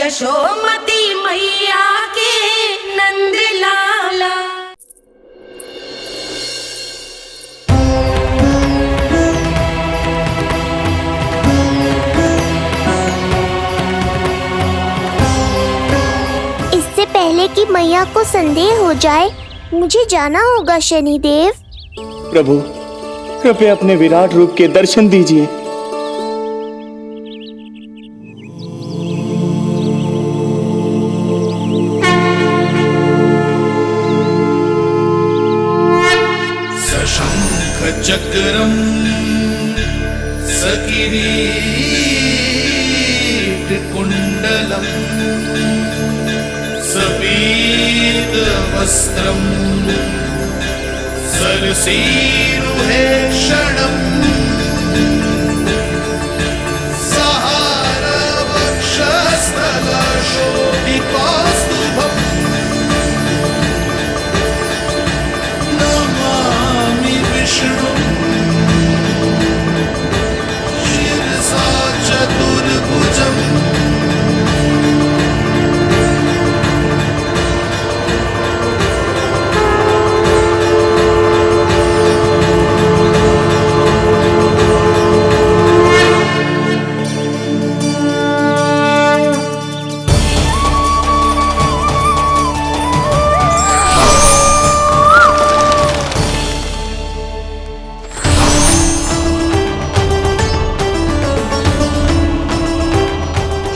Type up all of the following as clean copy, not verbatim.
यशोमती मैया के नंद लाला। इससे पहले कि मैया को संदेह हो जाए, मुझे जाना होगा शनिदेव। प्रभु, कृपया अपने विराट रूप के दर्शन दीजिए। सशंख चक्रम सकिरीट कुंडलम सबीत वस्त्रम सरसीरुहेक्षणम् सहारवक्षस्थलशोभिकौस्तुभम् नमामि विष्णुं शिरसा चतुर्भुजम्।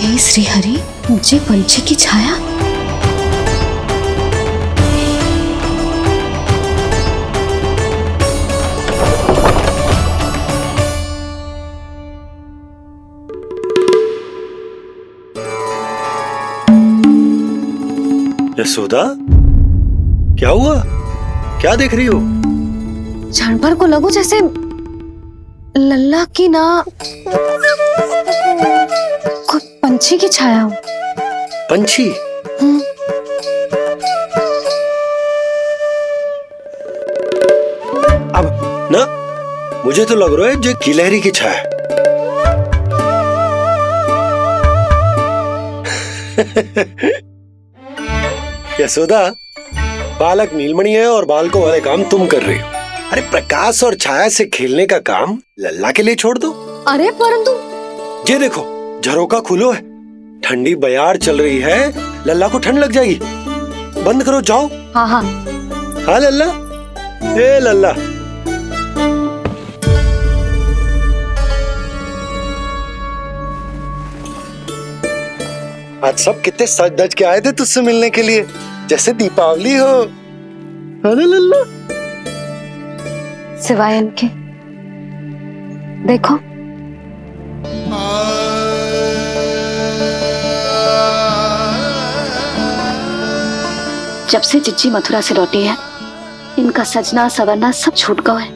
हे श्री हरि, मुझे पंछी की छाया। यशोदा, क्या हुआ? क्या देख रही हो? जानवर को लगो जैसे लल्ला की ना कोई पंछी की छाया हो। पंछी? अब ना, मुझे तो लग रहा है जो गिलहरी की छाया। यशोदा, बालक नीलमणि है और बालकों वाले काम तुम कर रही हो। अरे प्रकाश और छाया से खेलने का काम लल्ला के लिए छोड़ दो। अरे परंतु ये देखो, झरोका खुलो है, ठंडी बयार चल रही है, लल्ला को ठंड लग जाएगी। बंद करो, जाओ। हाँ हाँ हाँ लल्ला, ए लल्ला। आज सब कितने सज धज के आए थे तुझसे मिलने के लिए, जैसे दीपावली हो। है ना लल्ला? सिवाय इनके देखो, जब से चिच्ची मथुरा से लौटी है, इनका सजना सवरना सब छूट गया है।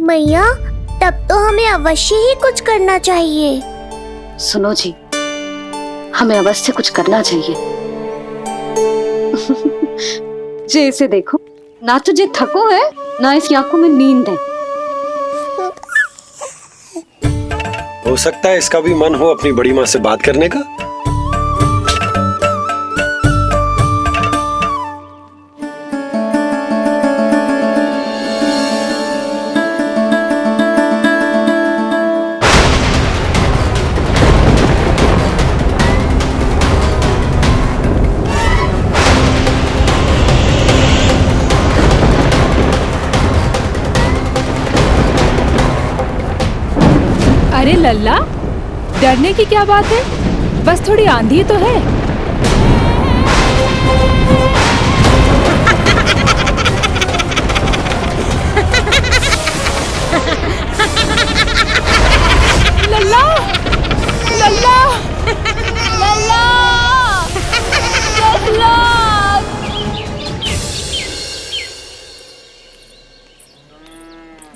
मैया, तब तो हमें अवश्य ही कुछ करना चाहिए। सुनो जी, हमें अवश्य कुछ करना चाहिए। जे इसे देखो, ना तो जे थको है, ना इसकी आंखों में नींद है। हो सकता है इसका भी मन हो अपनी बड़ी माँ से बात करने का। अरे लल्ला, डरने की क्या बात है? बस थोड़ी आंधी तो है। लल्ला, लल्ला, लल्ला, लल्ला।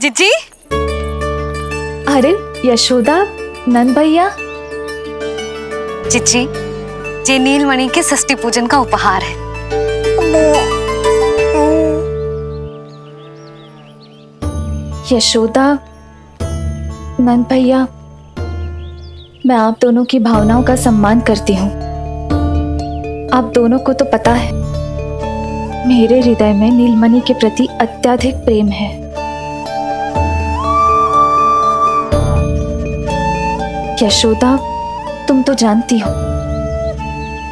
जिज्जी, अरे यशोदा, नंद भैया। चिच्ची, ये नीलमणि के षष्ठी पूजन का उपहार है। यशोदा, नंद भैया, मैं आप दोनों की भावनाओं का सम्मान करती हूँ। आप दोनों को तो पता है मेरे हृदय में नीलमणि के प्रति अत्यधिक प्रेम है। यशोदा, तुम तो जानती हो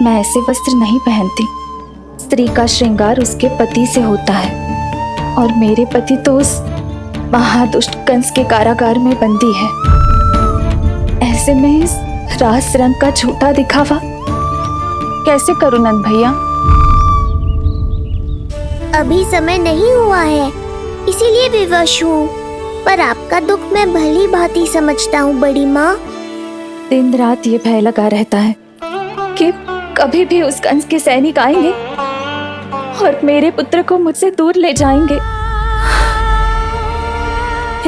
मैं ऐसे वस्त्र नहीं पहनती। स्त्री का श्रृंगार उसके पति से होता है और मेरे पति तो उस महादुष्ट कंस के कारागार में बंदी है। ऐसे में इस रास रंग का झूठा दिखावा कैसे करूं नंद भैया? अभी समय नहीं हुआ है, इसीलिए विवश हूँ। पर आपका दुख मैं भली भांति समझता हूँ बड़ी माँ। दिन रात ये भय लगा रहता है कि कभी भी उस कंस के सैनिक आएंगे और मेरे पुत्र को मुझसे दूर ले जाएंगे।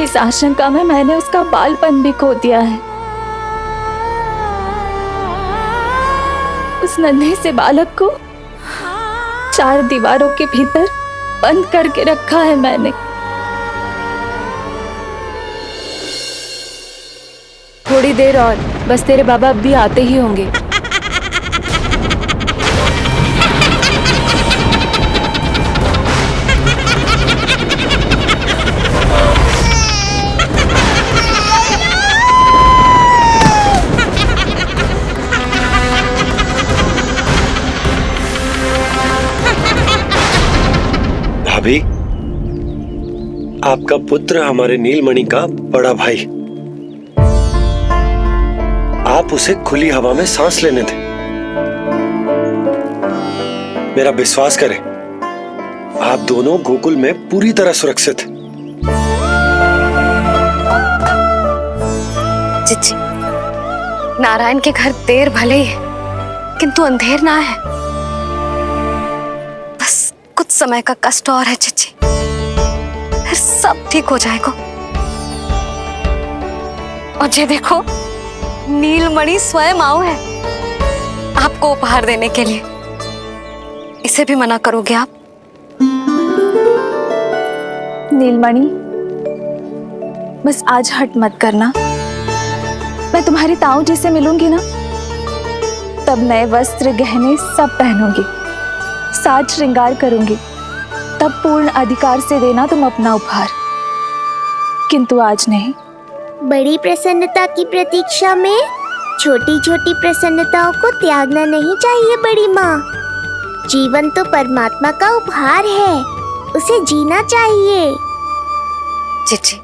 इस आशंका में मैंने उसका बालपन भी खो दिया है। उस नन्हे से बालक को 4 दीवारों के भीतर बंद करके रखा है मैंने। थोड़ी देर और, बस तेरे बाबा अब भी आते ही होंगे। भाभी, आपका पुत्र हमारे नीलमणि का बड़ा भाई। आप उसे खुली हवा में सांस लेने दें। मेरा विश्वास करें, आप दोनों गोकुल में पूरी तरह सुरक्षित हैं। चिच्ची, नारायण के घर देर भले ही है, किंतु अंधेर ना है। बस कुछ समय का कष्ट और है चिच्ची, फिर सब ठीक हो जाएगा। और ये देखो, नीलमणि स्वयं आओ है आपको उपहार देने के लिए। इसे भी मना करोगे आप? नीलमणि, बस आज हट मत करना। मैं तुम्हारी ताऊ जी से मिलूंगी ना, तब नए वस्त्र गहने सब पहनूंगी, साज श्रृंगार करूंगी। तब पूर्ण अधिकार से देना तुम अपना उपहार, किंतु आज नहीं। बड़ी प्रसन्नता की प्रतीक्षा में छोटी छोटी प्रसन्नताओं को त्यागना नहीं चाहिए बड़ी माँ। जीवन तो परमात्मा का उपहार है, उसे जीना चाहिए। चिच्ची,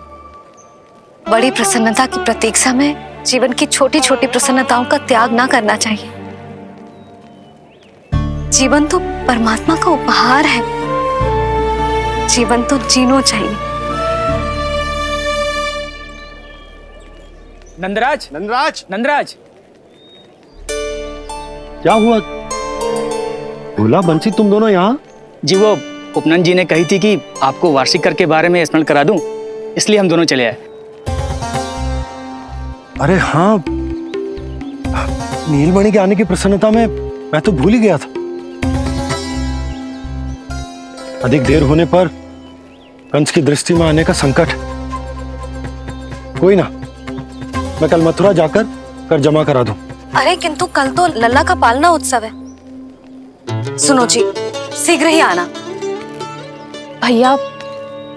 बड़ी प्रसन्नता की प्रतीक्षा में जीवन की छोटी छोटी प्रसन्नताओं का त्याग ना करना चाहिए। जीवन तो परमात्मा का उपहार है, जीवन तो जीना चाहिए। नंदराज, नंदराज, नंदराज, क्या हुआ? भोला, बंसी, तुम दोनों यहाँ? जी वो उपनंद जी ने कही थी कि आपको वार्षिक कर के बारे में स्मरण करा दूं, इसलिए हम दोनों चले आए। अरे हाँ, नीलमणि के आने की प्रसन्नता में मैं तो भूल ही गया था। अधिक देर होने पर कंस की दृष्टि में आने का संकट। कोई ना, मैं कल मथुरा जाकर कर जमा करा दूं। अरे किंतु कल तो लल्ला का पालना उत्सव है। सुनो जी, शीघ्र ही आना। भैया,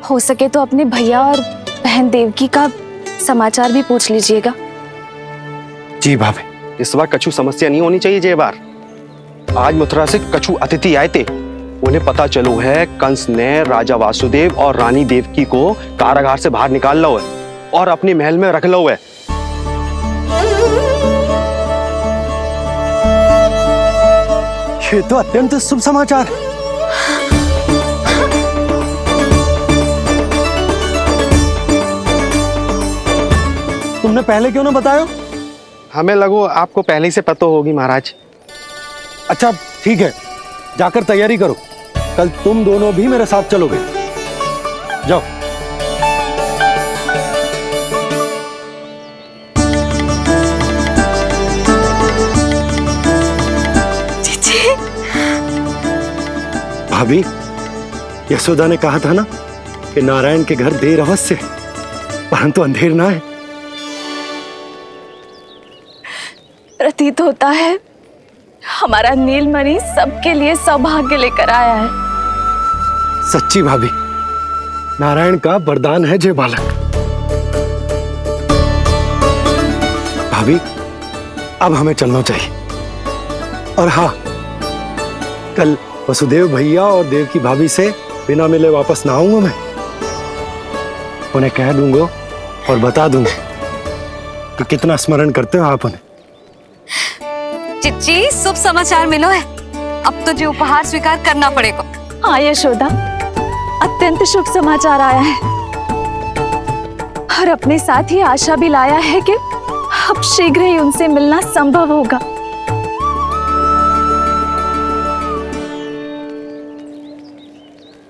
हो सके तो अपने भैया और बहन देवकी का समाचार भी पूछ लीजिएगा। जी भाभी। इस बार कछु समस्या नहीं होनी चाहिए। ये बार आज मथुरा से कछु अतिथि आए थे, उन्हें पता चलो है कंस ने राजा वासुदेव और रानी देवकी को कारागार से बाहर निकाल लो है और अपने महल में रख लो है। ये तो अत्यंत शुभ समाचार है। तुमने पहले क्यों ना बताया? हमें लगो आपको पहले ही से पता होगी महाराज। अच्छा ठीक है, जाकर तैयारी करो, कल तुम दोनों भी मेरे साथ चलोगे। जाओ। भाभी, यशोदा ने कहा था ना कि नारायण के घर देर अवश्य है, परंतु अंधेर ना है। प्रतीत होता है हमारा नीलमणि सबके लिए सौभाग्य लेकर आया है। सच्ची भाभी, नारायण का वरदान है जय बालक। भाभी, अब हमें चलना चाहिए। और हाँ, कल वसुदेव भैया और देव की भाभी से बिना मिले वापस ना आऊंगा मैं। उन्हें कह दूंगा और बता दूंगा कि कितना स्मरण करते हो आप उन्हें। चिच्ची, शुभ समाचार मिलो है। अब तो जो उपहार स्वीकार करना पड़ेगा। हाँ यशोदा, अत्यंत शुभ समाचार आया है और अपने साथ ही आशा भी लाया है कि अब शीघ्र ही उनसे मिलना संभव होगा।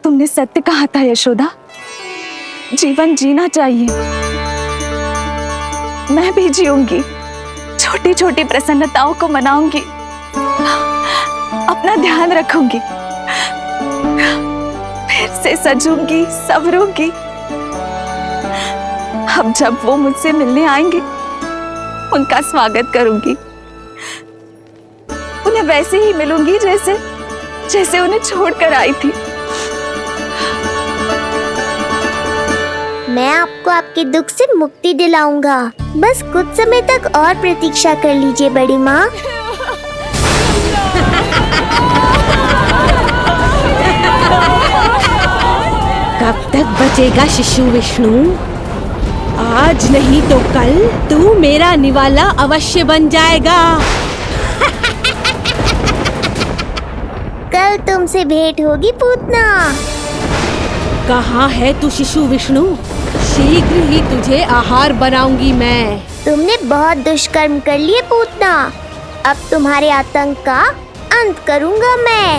तुमने सत्य कहा था यशोदा, जीवन जीना चाहिए। मैं भी जीऊंगी, छोटी छोटी प्रसन्नताओं को मनाऊंगी, अपना ध्यान रखूंगी, फिर से सजूंगी, संवरूंगी। अब जब वो मुझसे मिलने आएंगे, उनका स्वागत करूंगी। उन्हें वैसे ही मिलूंगी जैसे उन्हें छोड़कर आई थी। मैं आपको आपके दुख से मुक्ति दिलाऊंगा। बस कुछ समय तक और प्रतीक्षा कर लीजिए बड़ी माँ। कब तक बचेगा शिशु विष्णु? आज नहीं तो कल तू मेरा निवाला अवश्य बन जाएगा। कल तुमसे भेंट होगी पूतना। कहाँ है तू शिशु विष्णु? शीघ्र ही तुझे आहार बनाऊंगी मैं। तुमने बहुत दुष्कर्म कर लिए पूतना। अब तुम्हारे आतंक का अंत करूंगा मैं।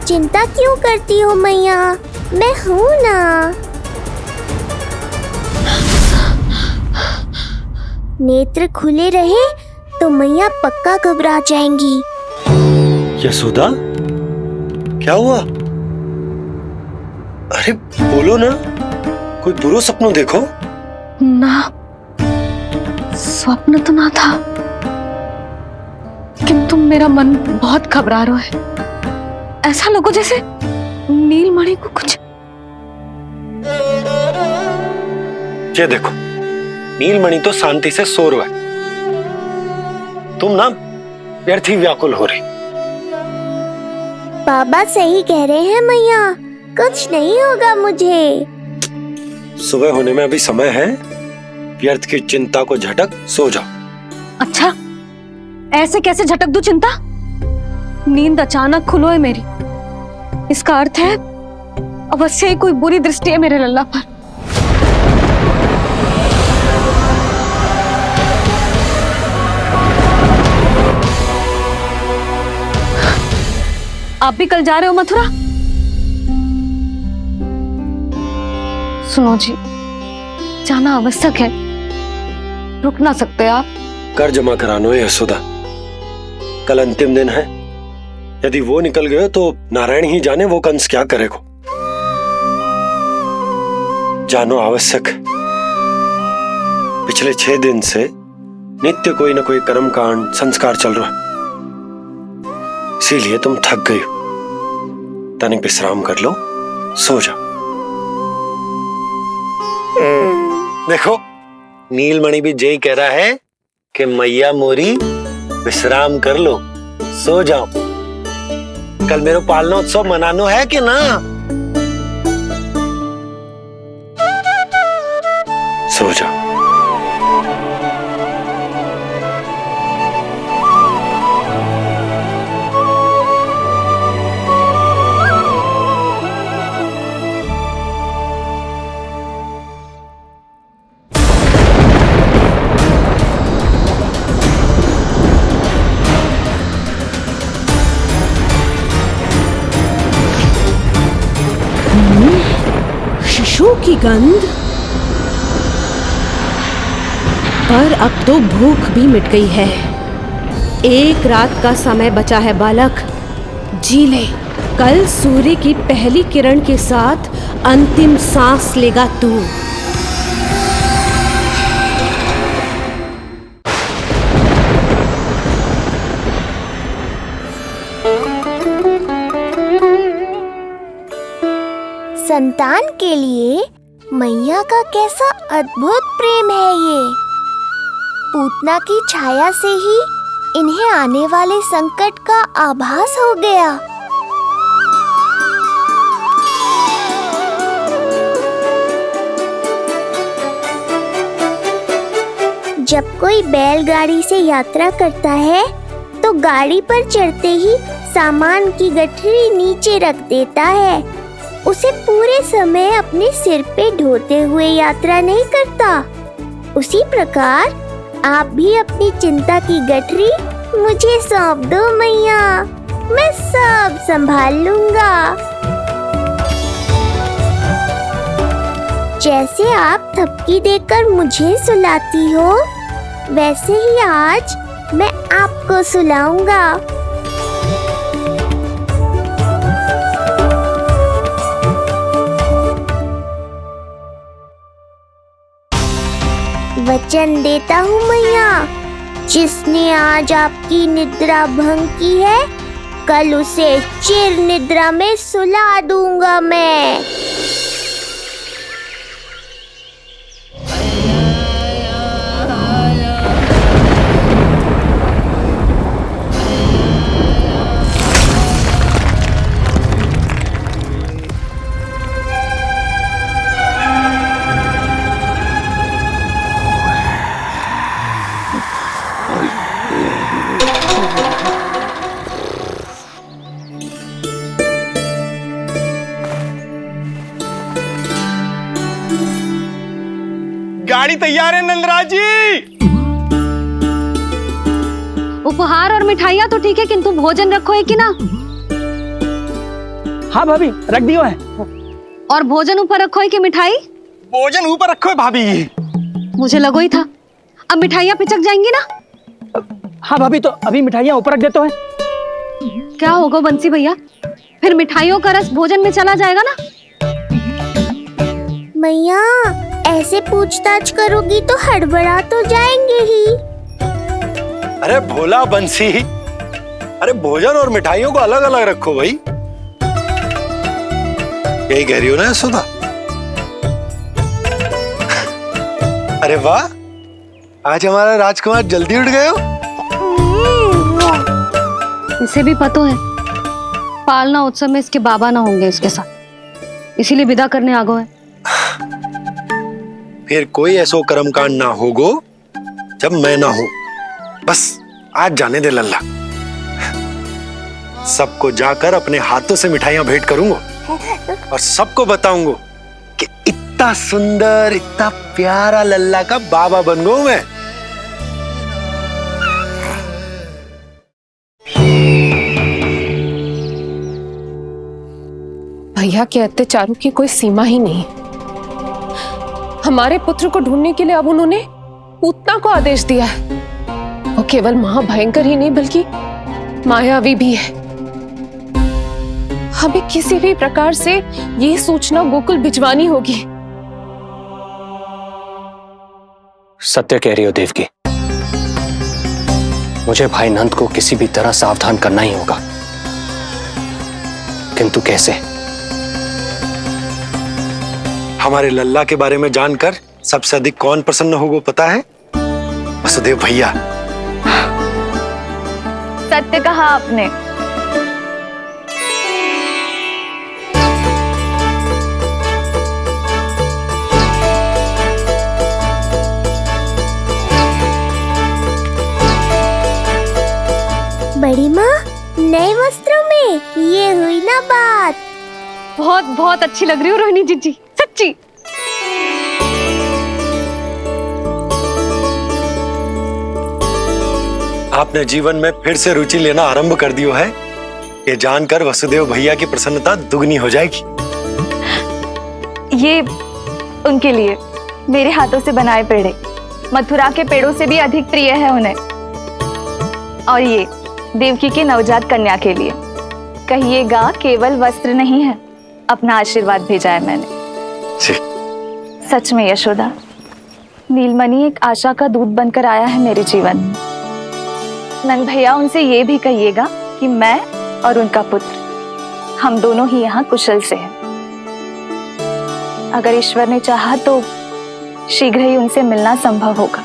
चिंता क्यों करती हो मैया? मैं हूँ ना। नेत्र खुले रहे तो मैया पक्का घबरा जाएंगी। यशोदा, क्या हुआ? अरे बोलो ना, कोई बुरा सपना देखो। ना, स्वप्न तो ना था, किंतु मेरा मन बहुत घबरा रहा है। ऐसा लगो जैसे नीलमणि को कुछ। ये देखो, नीलमणि तो शांति से सो रहा है। तुम ना व्यर्थ ही व्याकुल हो रही। बाबा सही कह रहे हैं मैया, कुछ नहीं होगा मुझे। सुबह होने में अभी समय है। व्यर्थ की चिंता को झटक सो जाओ। अच्छा, ऐसे कैसे झटक दूं चिंता? नींद अचानक खुलो है मेरी। इसका अर्थ है अवश्य ही कोई बुरी दृष्टि है मेरे लल्ला पर। आप भी कल जा रहे हो मथुरा? सुनो जी, जाना आवश्यक है, रुक ना सकते आप? कर जमा करानो है यशोदा, कल अंतिम दिन है। यदि वो निकल गए तो नारायण ही जाने वो कंस क्या करेगा। जानो आवश्यक। पिछले 6 दिन से नित्य कोई ना कोई कर्मकांड संस्कार चल रहा है, इसीलिए तुम थक गई हो। तनिक विश्राम कर लो, सो जा। देखो नीलमणि भी यही कह रहा है कि मैया मोरी विश्राम कर लो, सो जाओ। कल मेरो पालनोत्सव मनानो है कि ना? सो जाओ। शिशु की गंध। पर अब तो भूख भी मिट गई है। एक रात का समय बचा है बालक, जी ले। कल सूर्य की पहली किरण के साथ अंतिम सांस लेगा तू। संतान के लिए मैया का कैसा अद्भुत प्रेम है ये। पूतना की छाया से ही इन्हें आने वाले संकट का आभास हो गया। जब कोई बैलगाड़ी से यात्रा करता है तो गाड़ी पर चढ़ते ही सामान की गठरी नीचे रख देता है। उसे पूरे समय अपने सिर पे ढोते हुए यात्रा नहीं करता। उसी प्रकार आप भी अपनी चिंता की गठरी मुझे सौंप दो मैया, मैं सब संभाल लूंगा। जैसे आप थपकी देकर मुझे सुलाती हो, वैसे ही आज मैं आपको सुलाऊंगा। वचन देता हूँ मैया, जिसने आज आपकी निद्रा भंग की है, कल उसे चिर निद्रा में सुला दूंगा मैं। गाड़ी तैयार है नंदराज जी। उपहार और मिठाइयाँ तो ठीक है, किंतु भोजन रखो है कि ना? हाँ भाभी, रख दियो है। और भोजन ऊपर रखो है कि मिठाई? भोजन ऊपर रखो है भाभी। मुझे लगो ही था, अब मिठाइयाँ पिचक जाएंगी ना? हाँ भाभी, तो अभी मिठाइयाँ ऊपर रख देते हैं। क्या होगा बंसी भैया, फिर मिठाइयों का रस भोजन में चला जाएगा ना? मैया ऐसे पूछताछ करोगी तो हड़बड़ा तो जाएंगे ही। अरे भोला बंसी, अरे भोजन और मिठाइयों को अलग अलग रखो भाई। यही कह रही हो ना यशोदा? अरे वाह, आज हमारा राजकुमार जल्दी उठ गए हो। इसे भी पता है पालना उत्सव में इसके बाबा ना होंगे इसके साथ, इसीलिए विदा करने आ गए। फिर कोई ऐसो कर्मकांड ना होगो जब मैं ना हूं। बस आज जाने दे लल्ला, सबको जाकर अपने हाथों से मिठाइयां भेंट करूंगा और सबको बताऊंगा कि इतना सुंदर, इतना प्यारा लल्ला का बाबा बन गया मैं। भैया के अत्याचारों की कोई सीमा ही नहीं। हमारे पुत्र को ढूंढने के लिए अब उन्होंने पूतना को आदेश दिया है। वो केवल महाभयंकर ही नहीं बल्कि मायावी भी है। हमें किसी भी प्रकार से ये सूचना गोकुल भिजवानी होगी। सत्य कह रही हो देवकी, मुझे भाई नंद को किसी भी तरह सावधान करना ही होगा, किंतु कैसे? हमारे लल्ला के बारे में जानकर सबसे अधिक कौन प्रसन्न होगा पता है? वसुदेव भैया। सत्य कहा आपने। बड़ी माँ, नए वस्त्रों में ये हुई ना बात। बहुत बहुत अच्छी लग रही हो रोहिणी जीजी, सच्ची। आपने जीवन में फिर से रुचि लेना आरंभ कर दियो है, ये जानकर वसुदेव भैया की प्रसन्नता दुगनी हो जाएगी। ये उनके लिए मेरे हाथों से बनाए पेड़े मथुरा के पेड़ों से भी अधिक प्रिय है उन्हें। और ये देवकी के नवजात कन्या के लिए कहिएगा केवल वस्त्र नहीं है, अपना आशीर्वाद भेजा है मैंने। सच में यशोदा, नीलमणि एक आशा का दूत बनकर आया है मेरे जीवन में। नंद भैया, उनसे ये भी कहिएगा कि मैं और उनका पुत्र हम दोनों ही यहाँ कुशल से हैं। अगर ईश्वर ने चाहा तो शीघ्र ही उनसे मिलना संभव होगा।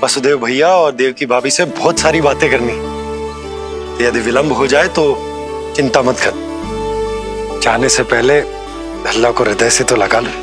वसुदेव भैया और देवकी भाभी से बहुत सारी बातें करनी, यदि विलंब हो जाए तो चिंता मत कर। जाने से पहले लल्ला को हृदय से तो लगा लो।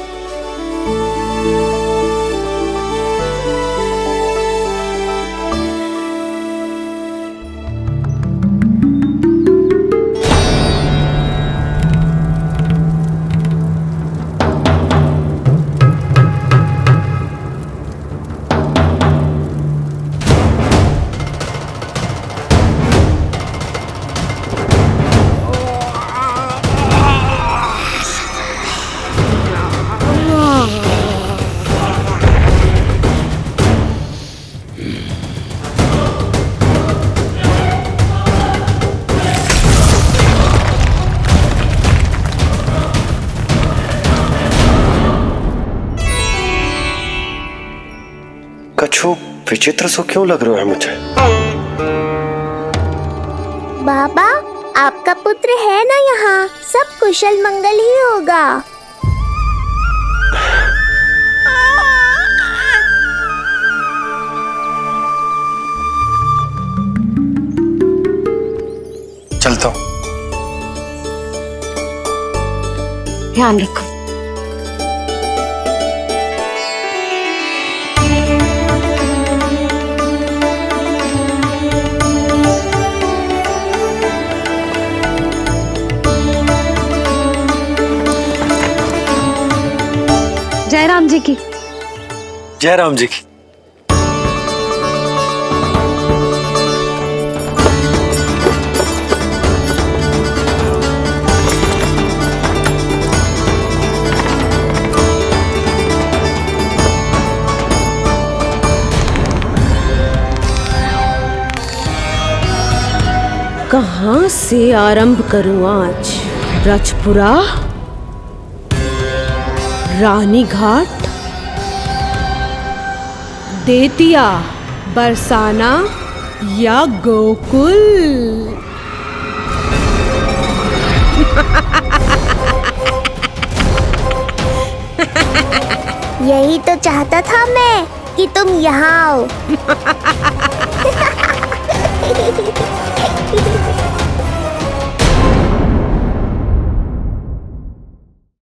कछु विचित्र सो क्यों लग रहा है मुझे? बाबा, आपका पुत्र है ना यहाँ, सब कुशल मंगल ही होगा। चलता हूँ। ध्यान रखो। जय राम जी की। जय राम जी की। कहाँ से आरंभ करूं आज? रजपुरा, रानी घाट, देतिया, बरसाना या गोकुल? यही तो चाहता था मैं कि तुम यहाँ आओ।